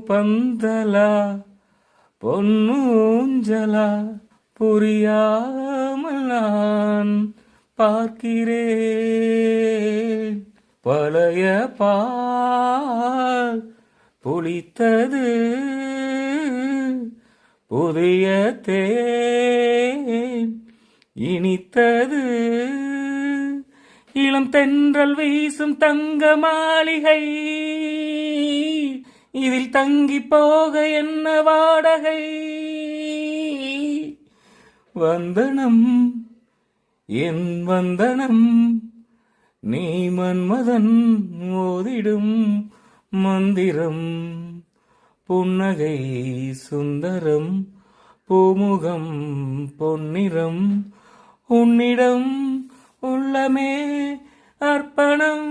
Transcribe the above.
பந்தலா பொன்னூஞ்சலா புரியாமல் நான் பார்க்கிறேன். பழைய பால் புளித்தது, புதிய தேன் இனித்தது. இளம் தென்றல் வீசும் தங்க மாளிகை, இதில் தங்கி போக என்ன வாடகை? வந்தனம் என் வந்தனம், நீ மன்மதன் ஓதிடும் மந்திரம். புன்னகை சுந்தரம், பூமுகம் பொன்னிறம். உன்னிடம் உள்ளமே அர்ப்பணம்.